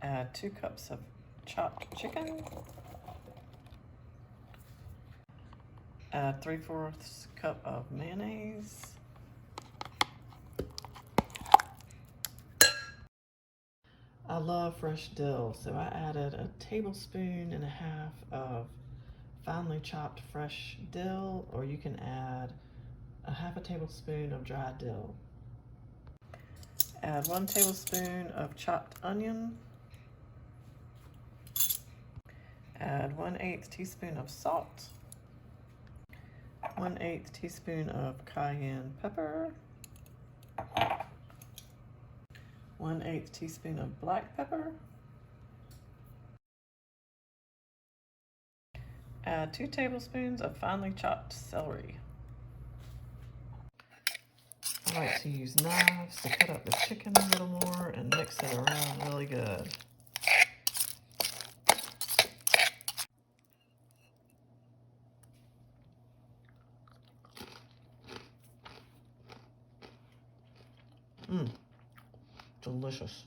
Add 2 cups of chopped chicken. Add 3/4 cup of mayonnaise. I love fresh dill, so I added 1.5 tablespoons of finely chopped fresh dill, or you can add 1/2 tablespoon of dry dill. Add 1 tablespoon of chopped onion. Add 1/8 teaspoon of salt. 1/8 teaspoon of cayenne pepper. 1/8 teaspoon of black pepper. Add 2 tablespoons of finely chopped celery. I like to use knives to cut up the chicken a little more and mix it around really good. Delicious.